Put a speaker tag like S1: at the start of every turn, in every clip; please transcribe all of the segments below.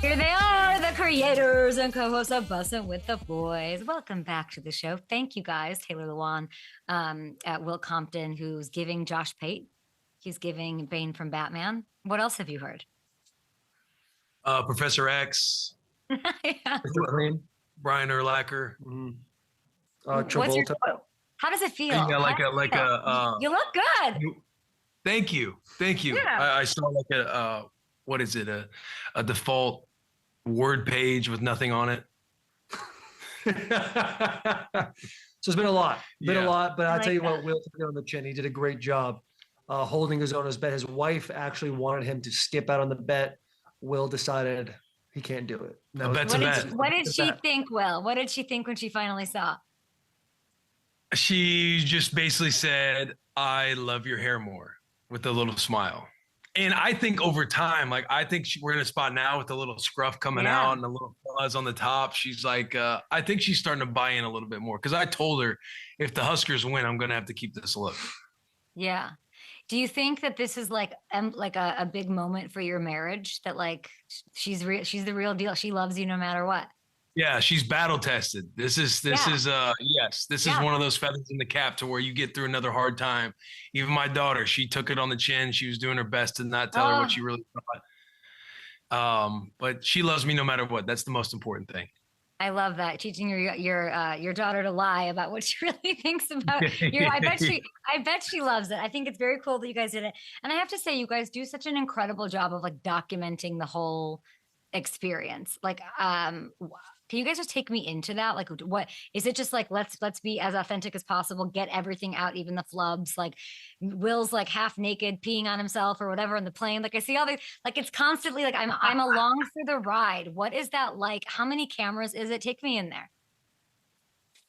S1: Here they are, the creators and co-hosts of Bussin' with the Boys. Welcome back to the show. Thank you guys. Taylor Lewan at Will Compton, who's giving Josh Pate. He's giving Bane from Batman. What else have you heard?
S2: Professor X.
S1: Yeah.
S2: Brian Urlacher.
S3: Travolta.
S1: How does it feel?
S2: Yeah,
S1: you look good.
S2: Thank you.
S1: Yeah.
S2: I saw what is it? A default Word page with nothing on it.
S3: So it's been a lot. But I'll tell you what, Will took it on the chin. He did a great job holding his own as bet. His wife actually wanted him to skip out on the bet. Will decided he can't do it.
S2: No, bet's a bet.
S1: What did she think, Will? What did she think when she finally saw?
S2: She just basically said, "I love your hair more," with a little smile. And I think over time, we're in a spot now with a little scruff coming out and a little fuzz on the top. She's like, I think she's starting to buy in a little bit more. Because I told her, if the Huskers win, I'm going to have to keep this look.
S1: Yeah. Do you think that this is like a big moment for your marriage? That like she's the real deal. She loves you no matter what.
S2: Yeah, she's battle tested. This is one of those feathers in the cap to where you get through another hard time. Even my daughter, she took it on the chin. She was doing her best to not tell her what she really thought. But she loves me no matter what. That's the most important thing.
S1: I love that, teaching your daughter to lie about what she really thinks about you. I bet she loves it. I think it's very cool that you guys did it. And I have to say, you guys do such an incredible job of like documenting the whole experience. Like, can you guys just take me into that? Like, what is it? Just like let's be as authentic as possible, get everything out, even the flubs. Like Will's like half naked peeing on himself or whatever on the plane. Like I see all these, like it's constantly like I'm along for the ride. What is that like? How many cameras is it? Take me in there.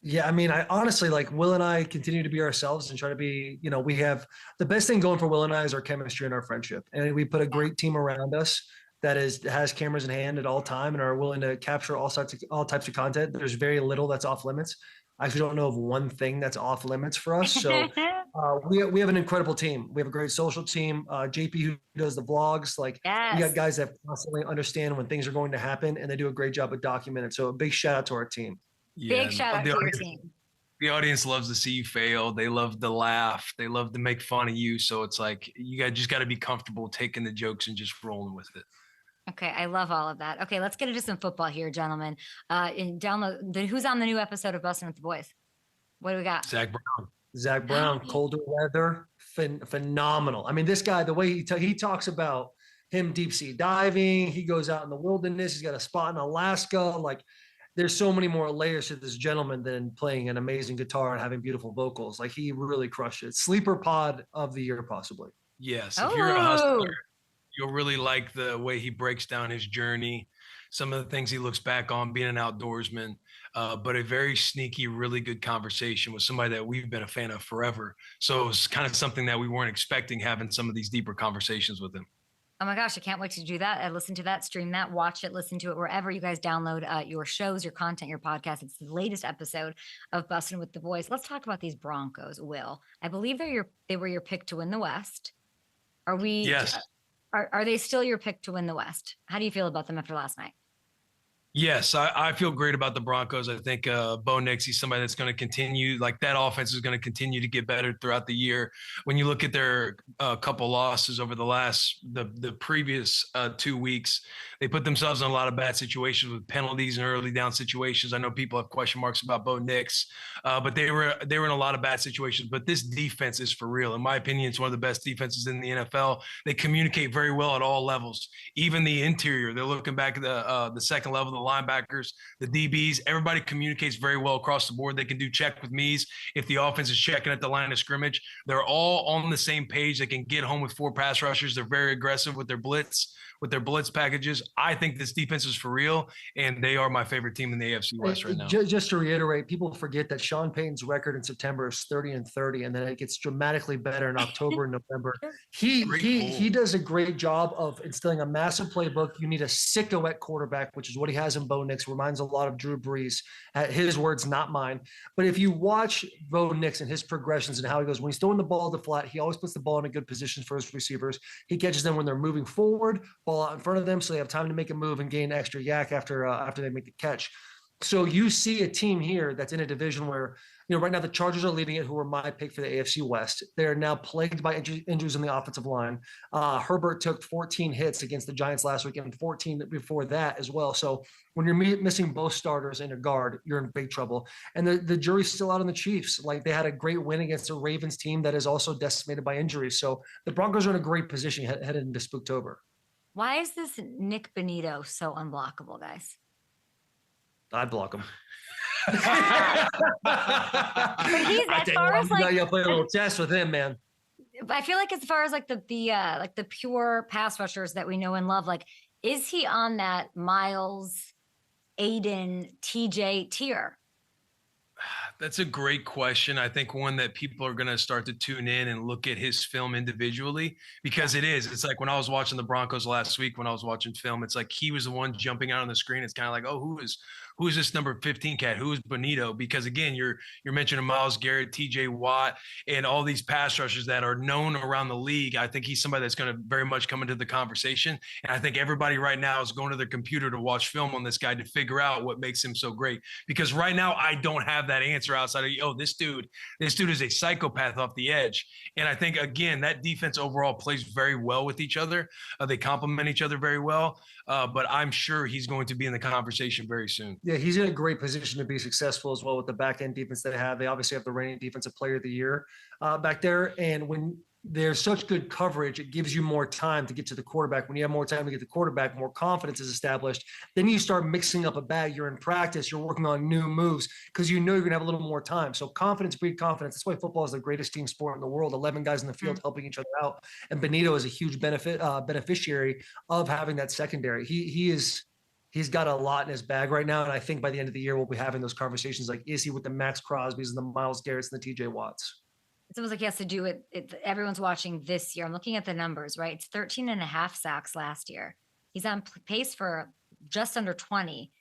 S3: Yeah, I mean, I honestly, like, Will and I continue to be ourselves and try to be, we have the best thing going for Will and I is our chemistry and our friendship. And we put a great team around us that has cameras in hand at all time and are willing to capture all types of content. There's very little that's off limits. I actually don't know of one thing that's off limits for us. So we have an incredible team. We have a great social team. JP, who does the vlogs, we got guys that constantly understand when things are going to happen, and they do a great job of documenting. So a big shout out to our team.
S1: Yeah, big shout out to your team.
S2: The audience loves to see you fail. They love to laugh. They love to make fun of you. So it's like you just got to be comfortable taking the jokes and just rolling with it.
S1: Okay, I love all of that. Okay, let's get into some football here, gentlemen. And download who's on the new episode of Bussin' with the Boys? What do we got?
S2: Zach
S3: Brown, colder weather, phenomenal. I mean, this guy, the way he talks about him deep sea diving, he goes out in the wilderness. He's got a spot in Alaska. Like, there's so many more layers to this gentleman than playing an amazing guitar and having beautiful vocals. Like, he really crushed it. Sleeper pod of the year, possibly.
S2: Yes, if you're a Husker, you'll really like the way he breaks down his journey, some of the things he looks back on being an outdoorsman, but a very sneaky, really good conversation with somebody that we've been a fan of forever. So it was kind of something that we weren't expecting, having some of these deeper conversations with him.
S1: Oh my gosh, I can't wait to do that. Listen to that, stream that, watch it, listen to it, wherever you guys download your shows, your content, your podcast. It's the latest episode of Bussin' with the Boys. Let's talk about these Broncos, Will. I believe they were your pick to win the West. Are we?
S2: Yes.
S1: Are they still your pick to win the West? How do you feel about them after last night?
S2: Yes, I feel great about the Broncos. I think Bo Nix, he's somebody that's going to continue. Like, that offense is going to continue to get better throughout the year. When you look at their couple losses over the previous 2 weeks, they put themselves in a lot of bad situations with penalties and early down situations. I know people have question marks about Bo Nix, but they were in a lot of bad situations. But this defense is for real. In my opinion, it's one of the best defenses in the NFL. They communicate very well at all levels, even the interior. They're looking back at the second level, the linebackers, the DBs, everybody communicates very well across the board. They can do check with me's if the offense is checking at the line of scrimmage. They're all on the same page. They can get home with 4 pass rushers. They're very aggressive with their blitz packages. I think this defense is for real, and they are my favorite team in the AFC West right now.
S3: Just to reiterate, people forget that Sean Payton's record in September is 30-30, and then it gets dramatically better in October and November. He does a great job of instilling a massive playbook. You need a sicko at quarterback, which is what he has has in Bo Nix reminds a lot of Drew Brees. His words, not mine. But if you watch Bo Nix and his progressions and how he goes, when he's throwing the ball to flat, he always puts the ball in a good position for his receivers. He catches them when they're moving forward, ball out in front of them, so they have time to make a move and gain extra yak after they make the catch. So you see a team here that's in a division where, right now the Chargers are leading it, who are my pick for the AFC West. They're now plagued by injuries on the offensive line. Herbert took 14 hits against the Giants last week and 14 before that as well. So when you're missing both starters and a guard, you're in big trouble. And the jury's still out on the Chiefs. Like, they had a great win against a Ravens team that is also decimated by injuries. So the Broncos are in a great position headed into Spooktober.
S1: Why is this Nik Bonitto so unblockable, guys?
S3: I'd block him.
S1: But he's as far as like,
S3: you gotta play a little chess with him, man.
S1: I feel like as far as like the pure pass rushers that we know and love, like, is he on that Miles, Aiden, TJ tier?
S2: That's a great question. I think one that people are going to start to tune in and look at his film individually, because it's like when I was watching the Broncos last week, when I was watching film, it's like he was the one jumping out on the screen. It's kind of like, oh, who is this number 15 cat? Who is Bonitto? Because again, you're mentioning Myles Garrett, TJ Watt, and all these pass rushers that are known around the league. I think he's somebody that's going to very much come into the conversation. And I think everybody right now is going to their computer to watch film on this guy to figure out what makes him so great. Because right now I don't have that answer outside of, this dude is a psychopath off the edge. And I think, again, that defense overall plays very well with each other. They complement each other very well. But I'm sure he's going to be in the conversation very soon.
S3: Yeah, he's in a great position to be successful as well with the back end defense they have. They obviously have the reigning defensive player of the year back there. And when there's such good coverage, it gives you more time to get to the quarterback. When you have more time to get the quarterback, more confidence is established. Then you start mixing up a bag. You're in practice. You're working on new moves because you're going to have a little more time. So confidence breeds confidence. That's why football is the greatest team sport in the world. 11 guys in the field helping each other out. And Bonitto is a huge beneficiary of having that secondary. He's got a lot in his bag right now. And I think by the end of the year, we'll be having those conversations like, is he with the Max Crosbys and the Myles Garretts and the TJ Watts?
S1: It's almost like he has to do it. Everyone's watching this year. I'm looking at the numbers, right? It's 13 and a half sacks last year. He's on pace for just under 20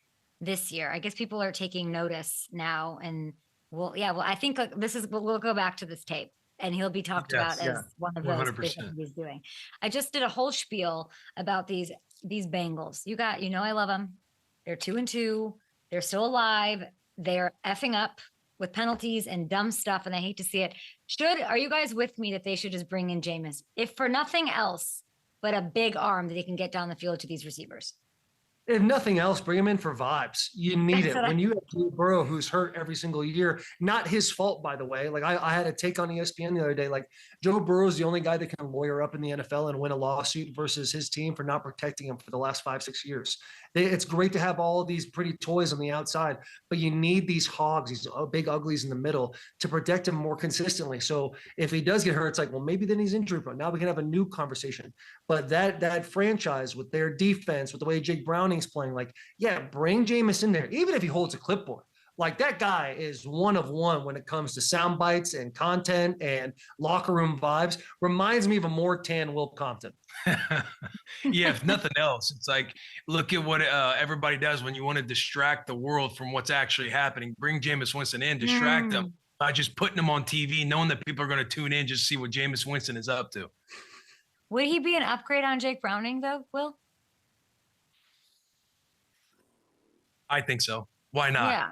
S1: this year. I guess people are taking notice now. And I think we'll go back to this tape and he'll be talked about as one of those things he's doing. I just did a whole spiel about these Bengals. I love them. They're 2-2. They're still alive. They're effing up with penalties and dumb stuff, and I hate to see it. Are you guys with me that they should just bring in JAMEIS, if for nothing else but a big arm that they can get down the field to these receivers?
S3: If nothing else, bring him in for vibes. You need it. When you have Joe Burrow, who's hurt every single year, not his fault, by the way. Like I had a take on ESPN the other day. Like, Joe Burrow is the only guy that can lawyer up in the NFL and win a lawsuit versus his team for not protecting him for the last 5-6 years. It's great to have all of these pretty toys on the outside, but you need these hogs, these big uglies in the middle to protect him more consistently. So if he does get hurt, it's like, well, maybe then he's injury prone. Now we can have a new conversation. But that franchise with their defense, with the way Jake Browning's playing, like, bring JAMEIS in there, even if he holds a clipboard. Like, that guy is one of one when it comes to sound bites and content and locker room vibes. Reminds me of a more tan Will Compton.
S2: If nothing else, it's like, look at what everybody does when you want to distract the world from what's actually happening. Bring Jameis Winston in, distract them by just putting them on TV, knowing that people are going to tune in just to see what Jameis Winston is up to.
S1: Would he be an upgrade on Jake Browning, though, Will?
S2: I think so. Why not?
S1: Yeah.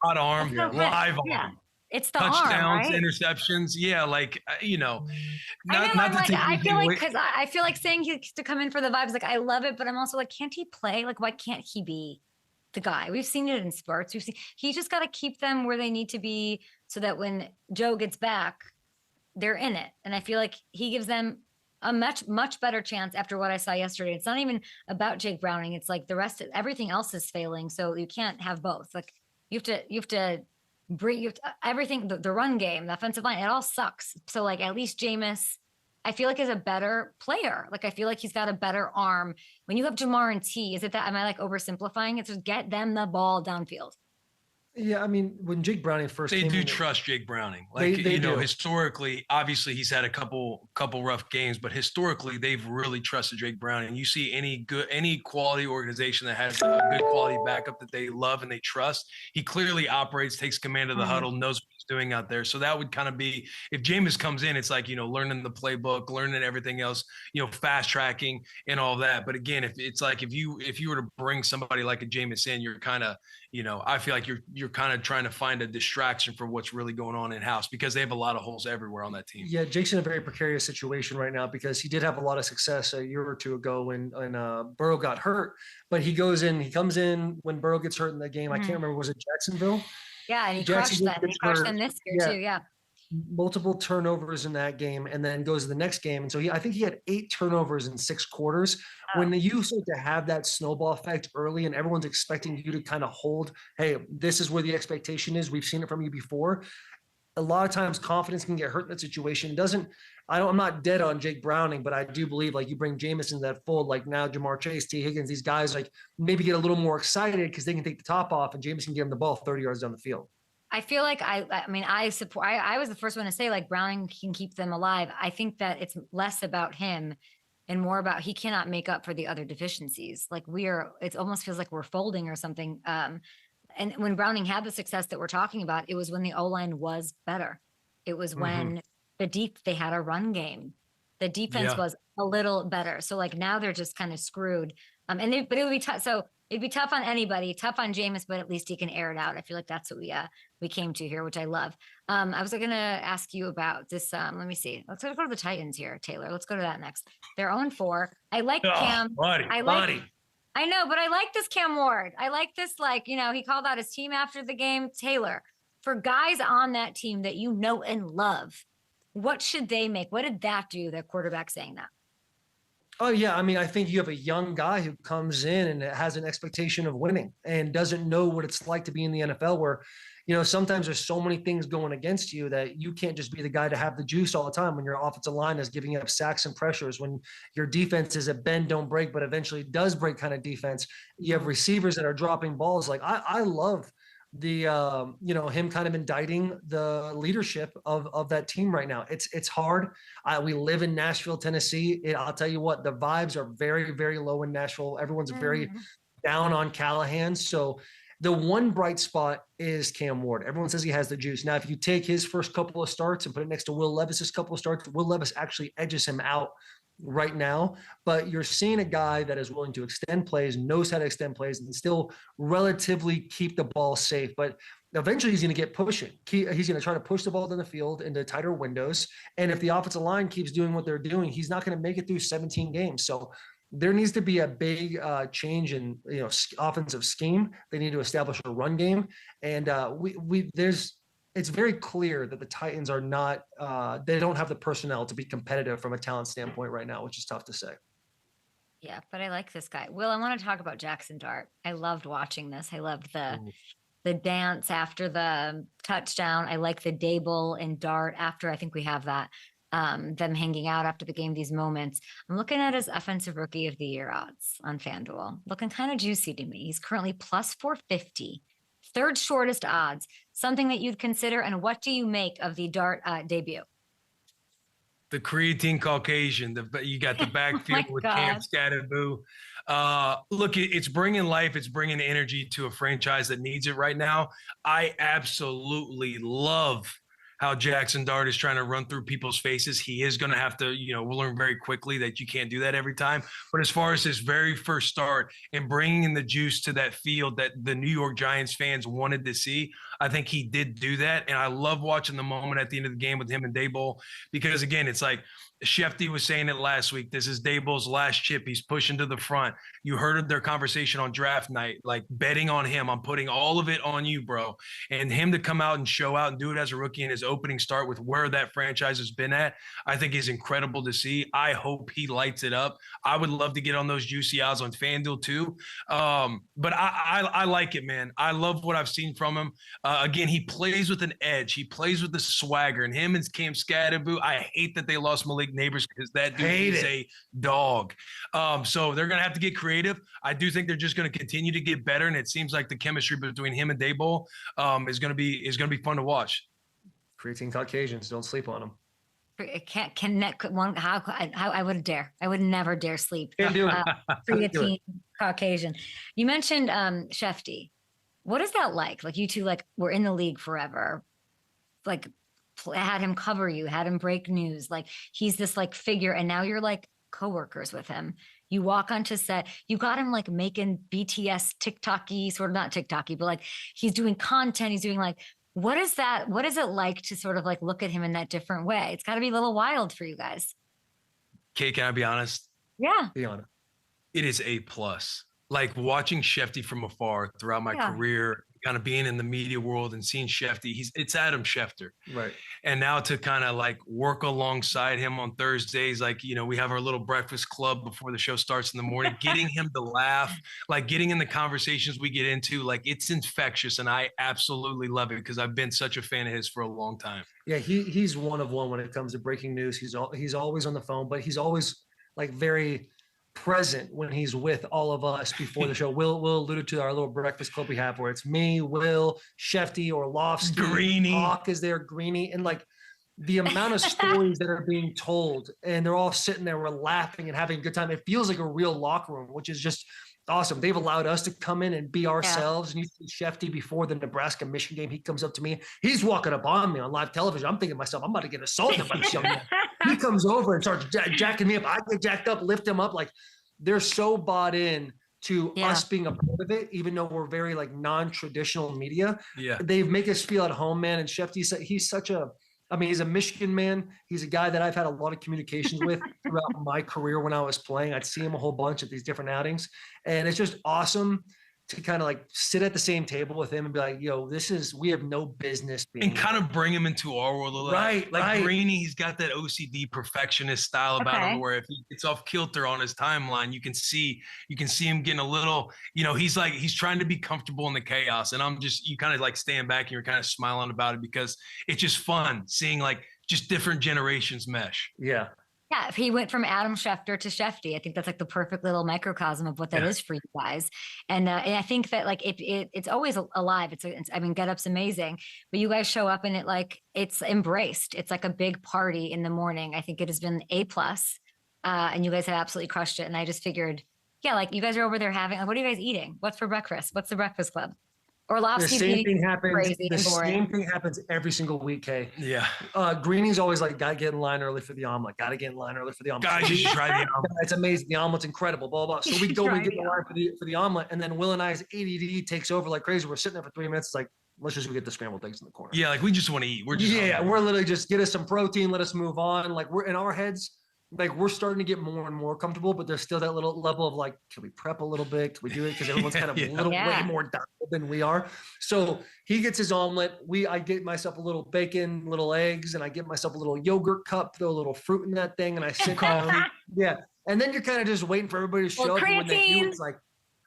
S2: Hot arm, live arm.
S1: It's the
S2: touchdowns,
S1: arm, right?
S2: Interceptions. Yeah, like,
S1: I feel like, because I feel like saying he's to come in for the vibes, like, I love it, but I'm also like, can't he play? Like, why can't he be the guy? We've seen it in spurts. He just got to keep them where they need to be so that when Joe gets back, they're in it. And I feel like he gives them a much better chance after what I saw yesterday. It's not even about Jake Browning. It's like everything else is failing. So you can't have both. Like, you have to bring everything, the run game, the offensive line, it all sucks. So, like, at least JAMEIS, I feel like, is a better player. Like, I feel like he's got a better arm. When you have Jamar and T, am I like oversimplifying it? Just get them the ball downfield.
S3: Yeah, I mean, when Jake Browning first
S2: They
S3: came
S2: do
S3: in,
S2: trust Jake Browning. Like,
S3: they
S2: you know,
S3: do.
S2: historically, obviously he's had a couple rough games, but historically they've really trusted Jake Browning. You see any quality organization that has a good quality backup that they love and they trust, he clearly operates, takes command of the huddle, knows what he's doing out there. So that would kind of be, if Jameis comes in, it's like, you know, learning the playbook, learning everything else, you know, fast tracking and all that. But again, if it's like, if you were to bring somebody like a Jameis in, you're kind of, you know, I feel like you're kind of trying to find a distraction from what's really going on in house, because they have a lot of holes everywhere on that team.
S3: Yeah, Jake's in a very precarious situation right now because he did have a lot of success a year or two ago when Burrow got hurt. But he comes in when Burrow gets hurt in the game. I can't remember, was it Jacksonville?
S1: Yeah, and he crushed them. He crushed them this year too. Yeah.
S3: Multiple turnovers in that game, and then goes to the next game. And so I think he had 8 turnovers in 6 quarters. When you start to have that snowball effect early and everyone's expecting you to kind of hold, hey, this is where the expectation is. We've seen it from you before. A lot of times confidence can get hurt in that situation. I'm not dead on Jake Browning, but I do believe like you bring Jameis into that fold, like now Jamar Chase, T. Higgins, these guys like maybe get a little more excited because they can take the top off and Jameis can give them the ball 30 yards down the field.
S1: I feel like I support. I was the first one to say like Browning can keep them alive. I think that it's less about him and more about he cannot make up for the other deficiencies. Like it almost feels like we're folding or something. And when Browning had the success that we're talking about, it was when the O-line was better. It was when they had a run game. The defense was a little better. So like now they're just kind of screwed. But it would be tough. So it'd be tough on anybody, tough on Jameis, but at least he can air it out. I feel like that's what we came to here, which I love. I was going to ask you about this. Let me see. Let's go to the Titans here, Taylor. Let's go to that next. They're 0-4. I like Cam. I know, but I like this Cam Ward. I like this, like, you know, he called out his team after the game. Taylor, for guys on that team that you know and love, what should they make? What did that do, their quarterback saying that?
S3: Oh, yeah. I mean, I think you have a young guy who comes in and has an expectation of winning and doesn't know what it's like to be in the NFL where, you know, sometimes there's so many things going against you that you can't just be the guy to have the juice all the time when your offensive line is giving up sacks and pressures, when your defense is a bend, don't break, but eventually does break kind of defense. You have receivers that are dropping balls. Like I love the you know, him kind of indicting the leadership of that team right now. It's hard. We live in Nashville, Tennessee. I'll tell you what, the vibes are very, very low in Nashville. Everyone's very down on Callahan. So the one bright spot is Cam Ward. Everyone says he has the juice. Now, if you take his first couple of starts and put it next to Will Levis's couple of starts, Will Levis actually edges him out right now. But you're seeing a guy that is willing to extend plays, knows how to extend plays, and still relatively keep the ball safe. But eventually he's going to get pushing. He's going to try to push the ball down the field into tighter windows. And if the offensive line keeps doing what they're doing, he's not going to make it through 17 games. So there needs to be a big change in, you know, offensive scheme. They need to establish a run game. And it's very clear that the Titans are not, they don't have the personnel to be competitive from a talent standpoint right now, which is tough to say.
S1: Yeah, but I like this guy. Will, I want to talk about Jackson Dart. I loved watching this. I loved the dance after the touchdown. I like the Dable and Dart after. I think we have that, them hanging out after the game, these moments. I'm looking at his offensive rookie of the year odds on FanDuel. Looking kind of juicy to me. He's currently plus 450. Third shortest odds, something that you'd consider. And what do you make of the Dart debut?
S2: The creatine Caucasian. You got the backfield with Cam Scatterboo. Look, it's bringing life. It's bringing energy to a franchise that needs it right now. I absolutely love how Jackson Dart is trying to run through people's faces. He is going to have to, you know, we'll learn very quickly that you can't do that every time. But as far as his very first start and bringing in the juice to that field that the New York Giants fans wanted to see, I think he did do that. And I love watching the moment at the end of the game with him and Daboll, because again, it's like Schefty was saying it last week. This is Daboll's last chip. He's pushing to the front. You heard their conversation on draft night, like betting on him. I'm putting all of it on you, bro. And him to come out and show out and do it as a rookie in his opening start with where that franchise has been at, I think is incredible to see. I hope he lights it up. I would love to get on those juicy odds on FanDuel too. But I like it, man. I love what I've seen from him. Again, he plays with an edge. He plays with the swagger. And him and Cam Scatterboo, I hate that they lost Malik league neighbors because that dude is a dog. So they're going to have to get creative. I do think they're just going to continue to get better. And it seems like the chemistry between him and Daboll is going to be fun to watch.
S3: Creatine Caucasians, don't sleep on them.
S1: It can't connect one. How I would dare. I would never dare sleep.
S3: Can't do it.
S1: Creatine Caucasian. You mentioned Shefty. What is that like? Like you two like were in the league forever. Like had him cover you, had him break news. Like he's this like figure, and now you're like coworkers with him. You walk onto set. You got him like making BTS TikTok-y, sort of not TikTok-y, but like he's doing content. He's doing like. What is that? What is it like to sort of like look at him in that different way? It's got to be a little wild for you guys.
S2: Kate, can I be honest?
S1: Yeah.
S3: Be honest.
S2: It is A+. Like watching Shefty from afar throughout my career, kind of being in the media world and seeing Shefty, it's Adam Schefter.
S3: Right.
S2: And now to kind of like work alongside him on Thursdays, like, you know, we have our little breakfast club before the show starts in the morning, getting him to laugh, like getting in the conversations we get into, like it's infectious. And I absolutely love it because I've been such a fan of his for a long time.
S3: Yeah, he's one of one when it comes to breaking news. He's always on the phone, but he's always like very present when he's with all of us before the show. Will alluded to our little breakfast club we have where it's me, Will, Shefty, Orlovsky,
S2: Greeny.
S3: Hawk is there, Greeny, and like the amount of stories that are being told, and they're all sitting there, we're laughing and having a good time. It feels like a real locker room, which is just awesome. They've allowed us to come in and be ourselves. And you see Shefty before the Nebraska-Michigan game, he comes up to me. He's walking up on me on live television. I'm thinking to myself, I'm about to get assaulted by this young man. He comes over and starts jacking me up. I get jacked up, lift him up. Like they're so bought in to us being a part of it, even though we're very like non-traditional media.
S2: Yeah.
S3: They make us feel at home, man. And Shefty, he's such a, I mean, he's a Michigan man. He's a guy that I've had a lot of communications with throughout my career when I was playing. I'd see him a whole bunch at these different outings. And it's just awesome to kind of like sit at the same table with him and be like, yo, we have no business being
S2: and kind of bring him into our world a little.
S3: Right.
S2: Like Greeny, he's got that OCD perfectionist style about him where if he gets off kilter on his timeline, you can see him getting a little, you know, he's trying to be comfortable in the chaos. And you kind of like stand back and you're kind of smiling about it because it's just fun seeing like just different generations mesh.
S3: Yeah.
S1: Yeah, if he went from Adam Schefter to Shefty, I think that's like the perfect little microcosm of what that is for you guys. And I think that like it's always alive. I mean, Get Up's amazing, but you guys show up and it's embraced. It's like a big party in the morning. I think it has been A+, and you guys have absolutely crushed it. And I just figured, like you guys are over there having, like, what are you guys eating? What's for breakfast? What's the breakfast club?
S3: The same thing happens every single week, Kay.
S2: Yeah.
S3: Greeny's always like, gotta get in line early for the omelet. Gotta get in line early for the omelet.
S2: Guys, you should try the omelet.
S3: It's amazing. The omelet's incredible. Blah, blah. So we get in line for the omelet, and then Will and I's ADD takes over like crazy. We're sitting there for 3 minutes. It's like, let's just go get the scrambled eggs in the corner.
S2: Yeah, like we just want to eat. We're
S3: literally just get us some protein. Let us move on. Like we're in our heads. Like we're starting to get more and more comfortable, but there's still that little level of like, can we prep a little bit? Can we do it? Because everyone's kind of way more dialed than we are. So he gets his omelet. I get myself a little bacon, little eggs, and I get myself a little yogurt cup, throw a little fruit in that thing, and I sit down. And then you're kind of just waiting for everybody to show up. And when they do, it's like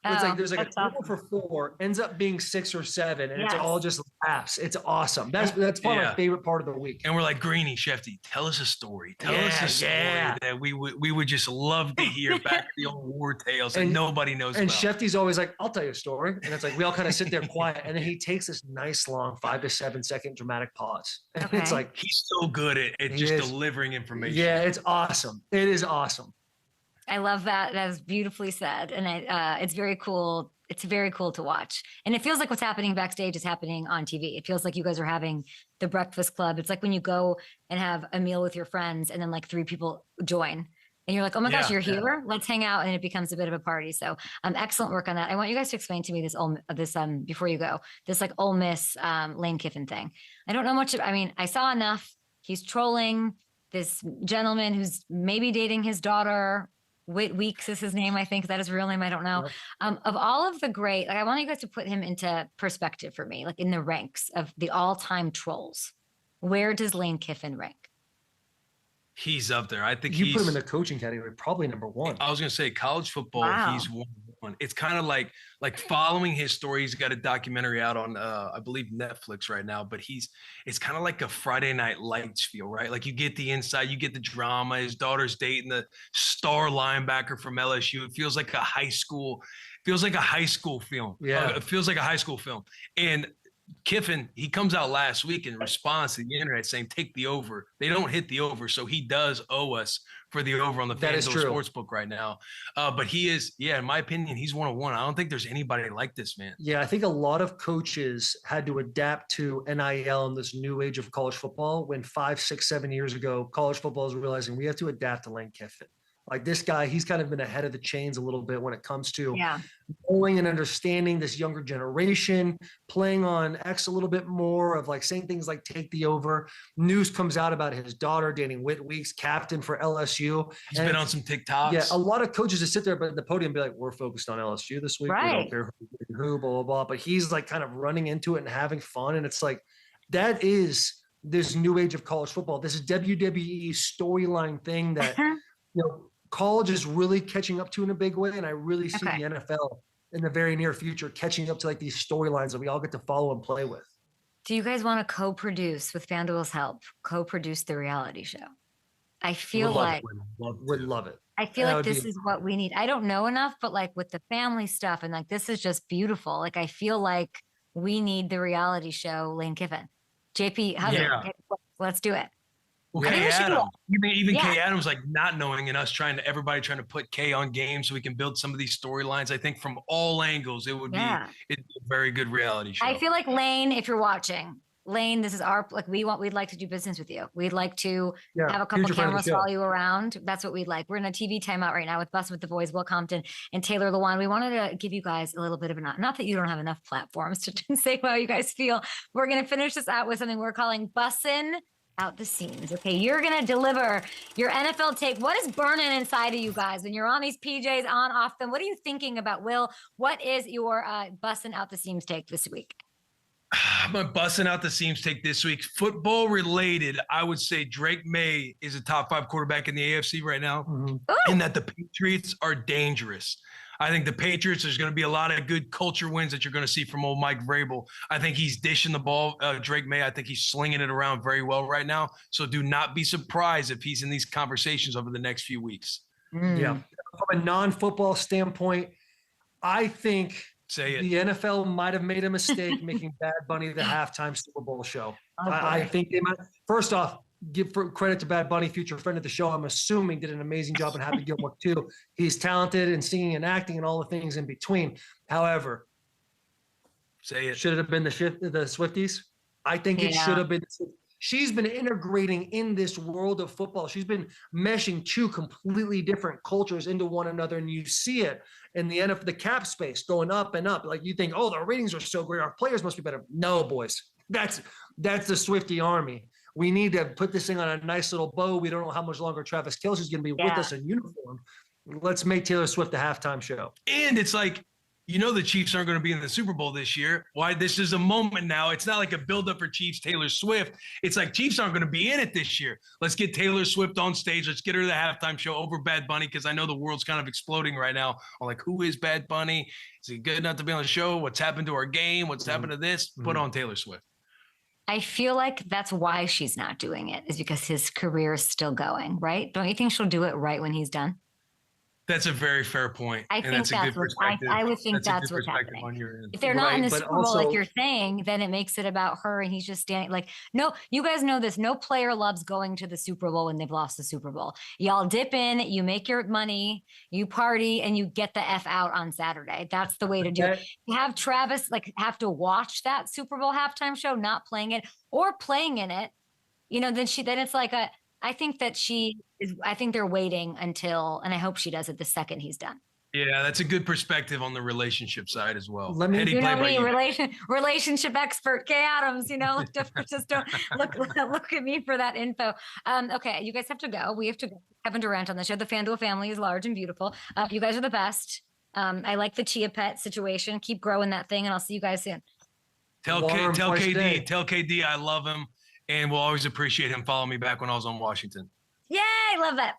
S3: there's like a table for 4, ends up being 6 or 7, and it's all just laughs. It's awesome. That's probably my favorite part of the week.
S2: And we're like, Greeny, Shefty, tell us a story. Tell us a story that we would just love to hear back to the old war tales that nobody knows about.
S3: And Shefty's always like, I'll tell you a story. And it's like we all kind of sit there quiet, and then he takes this nice long 5 to 7 second dramatic pause. And it's like
S2: he's so good at just delivering information.
S3: Yeah, it's awesome. It is awesome.
S1: I love that. That was beautifully said. And it's very cool. It's very cool to watch. And it feels like what's happening backstage is happening on TV. It feels like you guys are having the breakfast club. It's like when you go and have a meal with your friends and then like 3 people join and you're like, oh my gosh, you're here. Let's hang out. And it becomes a bit of a party. So excellent work on that. I want you guys to explain to me this before you go, this like Ole Miss Lane Kiffin thing. I don't know much. I mean, I saw enough. He's trolling this gentleman who's maybe dating his daughter. Weeks is his name, I think. That is his real name. I don't know. Of all of the great, like I want you guys to put him into perspective for me, like in the ranks of the all-time trolls. Where does Lane Kiffin rank?
S2: He's up there. I think
S3: you put him in the coaching category, probably number 1.
S2: I was going to say college football. He's one of one. It's kind of like following his story. He's got a documentary out on I believe Netflix right now, but it's kind of like a Friday Night Lights feel, right? Like you get the inside, you get the drama. His daughter's dating the star linebacker from LSU. It feels like a high school film.
S3: Yeah.
S2: It feels like a high school film. And Kiffin, he comes out last week in response to the internet saying, take the over. They don't hit the over. So he does owe us for the over on the FanDuel Sportsbook right now. But he is, in my opinion, he's 101. I don't think there's anybody like this, man.
S3: Yeah, I think a lot of coaches had to adapt to NIL in this new age of college football when 5, 6, 7 years ago, college football is realizing we have to adapt to Lane Kiffin. Like this guy, he's kind of been ahead of the chains a little bit when it comes to knowing and understanding this younger generation, playing on X a little bit more of like saying things like take the over. News comes out about his daughter dating Whit Weeks, captain for LSU.
S2: He's been on some TikToks.
S3: Yeah, a lot of coaches just sit there at the podium and be like, we're focused on LSU this week.
S1: Right.
S3: We don't care who, blah, blah, blah. But he's like kind of running into it and having fun. And it's like, that is this new age of college football. This is WWE storyline thing that, college is really catching up to in a big way. And I really see the NFL in the very near future catching up to like these storylines that we all get to follow and play with.
S1: Do you guys want to co-produce with FanDuel's help, co-produce the reality show? I feel like
S3: would love it.
S1: I feel like this is what we need. I don't know enough, but like with the family stuff and like, this is just beautiful. Like, I feel like we need the reality show, Lane Kiffin. JP, let's do it.
S2: Well, Kay Adams, even Kay Adams, like not knowing and us everybody trying to put Kay on game so we can build some of these storylines. I think from all angles, it would be a very good reality show.
S1: I feel like Lane, if you're watching, Lane, this is we'd like to do business with you. We'd like to have a couple cameras follow you around. That's what we'd like. We're in a TV timeout right now with Bussin with the Boys, Will Compton and Taylor Lewan. We wanted to give you guys a little bit of not that you don't have enough platforms to say how you guys feel. We're going to finish this out with something we're calling Bussin out the seams. Okay, you're gonna deliver your NFL take. What is burning inside of you guys when you're on these PJs, on, off them? What are you thinking about, Will? What is your busting out the seams take this week?
S2: My busting out the seams take this week, football related. I would say Drake May is a top 5 quarterback in the AFC right now, and that the Patriots are dangerous. I think the Patriots, there's going to be a lot of good culture wins that you're going to see from old Mike Vrabel. I think he's dishing the ball. Drake May, I think he's slinging it around very well right now. So do not be surprised if he's in these conversations over the next few weeks.
S3: Yeah. From a non-football standpoint, I think the NFL might have made a mistake making Bad Bunny the halftime Super Bowl show. I think they might. First off, give credit to Bad Bunny, future friend of the show. I'm assuming did an amazing job in Happy Gilmore too. He's talented in singing and acting and all the things in between. However, should it have been the Swifties? I think it should have been. She's been integrating in this world of football. She's been meshing 2 completely different cultures into one another, and you see it in the NFL, the cap space going up and up. Like you think, oh, the ratings are so great, our players must be better. No, boys, that's the Swiftie army. We need to put this thing on a nice little bow. We don't know how much longer Travis Kelce's going to be with us in uniform. Let's make Taylor Swift the halftime show.
S2: And it's like, the Chiefs aren't going to be in the Super Bowl this year. Why? This is a moment now. It's not like a buildup for Chiefs Taylor Swift. It's like Chiefs aren't going to be in it this year. Let's get Taylor Swift on stage. Let's get her to the halftime show over Bad Bunny, because I know the world's kind of exploding right now on like, who is Bad Bunny? Is he good enough to be on the show? What's happened to our game? What's happened to this? Put on Taylor Swift.
S1: I feel like that's why she's not doing it, is because his career is still going, right? Don't you think she'll do it right when he's done?
S2: That's a very fair point.
S1: I think that's I would think that's what's happening. If they're not in the Super Bowl, like you're saying, then it makes it about her and he's just standing like, no, you guys know this. No player loves going to the Super Bowl when they've lost the Super Bowl. Y'all dip in, you make your money, you party, and you get the F out on Saturday. That's the way to do it. You have Travis have to watch that Super Bowl halftime show, not playing it or playing in it, then it's like I think they're waiting until, and I hope she does it the second he's done.
S2: Yeah, that's a good perspective on the relationship side as well.
S1: Relationship expert, Kay Adams, just don't look at me for that info. Okay, you guys have to go. We have to go. Kevin Durant on the show. The FanDuel family is large and beautiful. You guys are the best. I like the Chia Pet situation. Keep growing that thing, and I'll see you guys soon.
S2: Tell KD I love him. And we'll always appreciate him following me back when I was on Washington.
S1: Yay, love that.